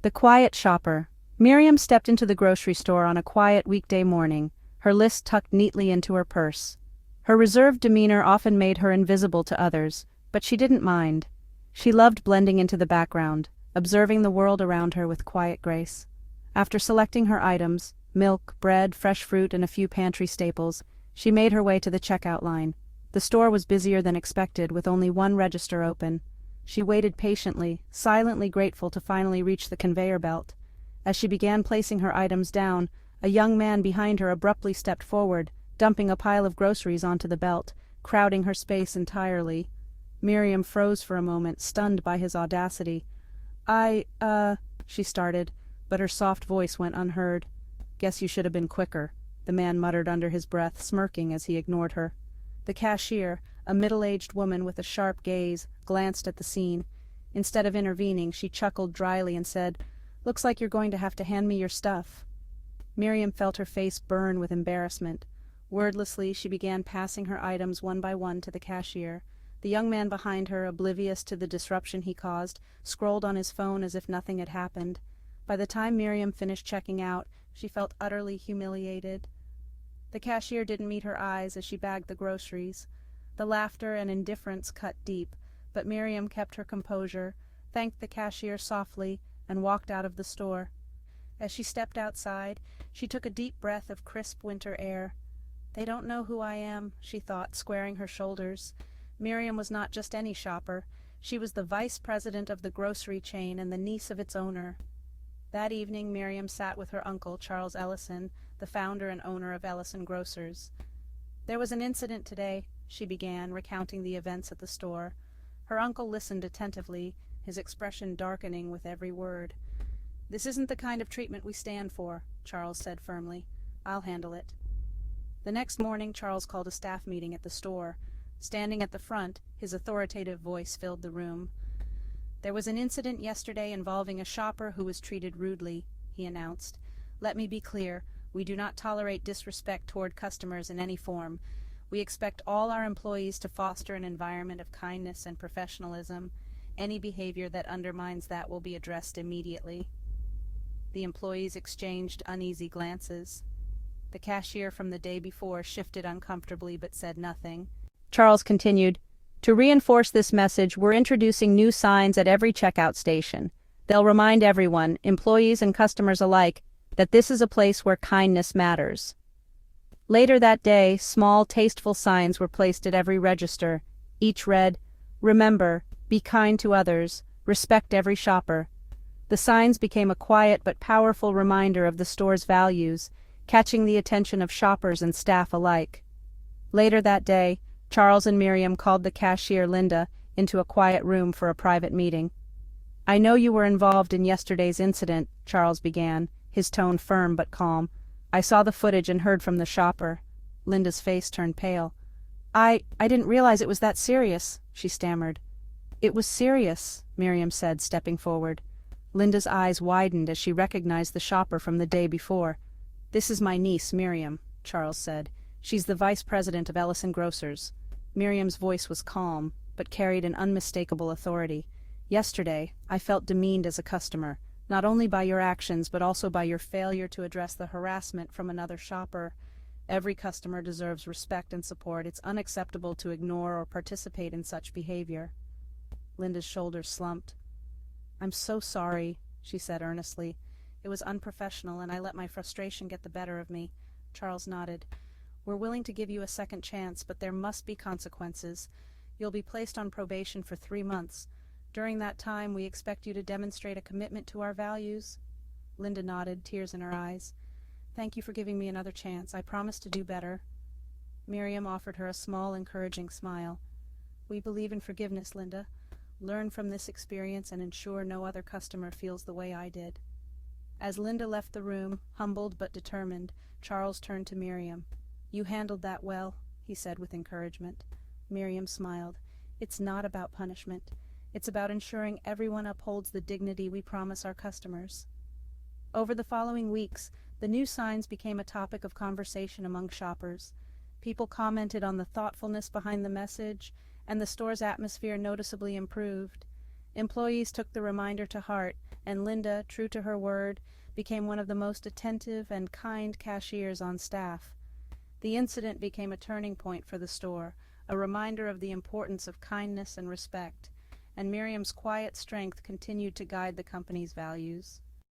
The quiet shopper. Miriam stepped into the grocery store on a quiet weekday morning, her list tucked neatly into her purse. Her reserved demeanor often made her invisible to others, but she didn't mind. She loved blending into the background, observing the world around her with quiet grace. After selecting her items, milk, bread, fresh fruit, and a few pantry staples, she made her way to the checkout line. The store was busier than expected, with only one register open. She waited patiently, silently grateful to finally reach the conveyor belt. As she began placing her items down, a young man behind her abruptly stepped forward, dumping a pile of groceries onto the belt, crowding her space entirely. Miriam froze for a moment, stunned by his audacity. She started, but her soft voice went unheard. "Guess you should have been quicker," the man muttered under his breath, smirking as he ignored her. The cashier, a middle-aged woman with a sharp gaze, glanced at the scene. Instead of intervening, she chuckled dryly and said, "Looks like you're going to have to hand me your stuff." Miriam felt her face burn with embarrassment. Wordlessly, she began passing her items one by one to the cashier. The young man behind her, oblivious to the disruption he caused, scrolled on his phone as if nothing had happened. By the time Miriam finished checking out, she felt utterly humiliated. The cashier didn't meet her eyes as she bagged the groceries. The laughter and indifference cut deep, but Miriam kept her composure, thanked the cashier softly, and walked out of the store. As she stepped outside, she took a deep breath of crisp winter air. "They don't know who I am," she thought, squaring her shoulders. Miriam was not just any shopper. She was the vice president of the grocery chain and the niece of its owner. That evening, Miriam sat with her uncle, Charles Ellison, the founder and owner of Ellison Grocers. "There was an incident today," she began, recounting the events at the store. Her uncle listened attentively, his expression darkening with every word. "This isn't the kind of treatment we stand for," Charles said firmly. "I'll handle it." The next morning, Charles called a staff meeting at the store. Standing at the front, his authoritative voice filled the room. "There was an incident yesterday involving a shopper who was treated rudely," he announced. "Let me be clear, we do not tolerate disrespect toward customers in any form. We expect all our employees to foster an environment of kindness and professionalism. Any behavior that undermines that will be addressed immediately." The employees exchanged uneasy glances. The cashier from the day before shifted uncomfortably but said nothing. Charles continued, "To reinforce this message, we're introducing new signs at every checkout station. They'll remind everyone, employees and customers alike, that this is a place where kindness matters." Later that day, small, tasteful signs were placed at every register. Each read, "Remember, be kind to others, respect every shopper." The signs became a quiet but powerful reminder of the store's values, catching the attention of shoppers and staff alike. Later that day, Charles and Miriam called the cashier, Linda, into a quiet room for a private meeting. "I know you were involved in yesterday's incident," Charles began, his tone firm but calm. "I saw the footage and heard from the shopper." Linda's face turned pale. I didn't realize it was that serious," she stammered. "It was serious," Miriam said, stepping forward. Linda's eyes widened as she recognized the shopper from the day before. "This is my niece, Miriam," Charles said. "She's the vice president of Ellison Grocers." Miriam's voice was calm, but carried an unmistakable authority. "Yesterday, I felt demeaned as a customer, not only by your actions but also by your failure to address the harassment from another shopper. Every customer deserves respect and support. It's unacceptable to ignore or participate in such behavior." Linda's shoulders slumped. "I'm so sorry," she said earnestly. "It was unprofessional, and I let my frustration get the better of me." Charles nodded. "We're willing to give you a second chance, but there must be consequences. You'll be placed on probation for 3 months. During that time, we expect you to demonstrate a commitment to our values." Linda nodded, tears in her eyes. "Thank you for giving me another chance. I promise to do better." Miriam offered her a small, encouraging smile. "We believe in forgiveness, Linda. Learn from this experience and ensure no other customer feels the way I did." As Linda left the room, humbled but determined, Charles turned to Miriam. "You handled that well," he said with encouragement. Miriam smiled. "It's not about punishment. It's about ensuring everyone upholds the dignity we promise our customers." Over the following weeks, the new signs became a topic of conversation among shoppers. People commented on the thoughtfulness behind the message, and the store's atmosphere noticeably improved. Employees took the reminder to heart, and Linda, true to her word, became one of the most attentive and kind cashiers on staff. The incident became a turning point for the store, a reminder of the importance of kindness and respect, and Miriam's quiet strength continued to guide the company's values.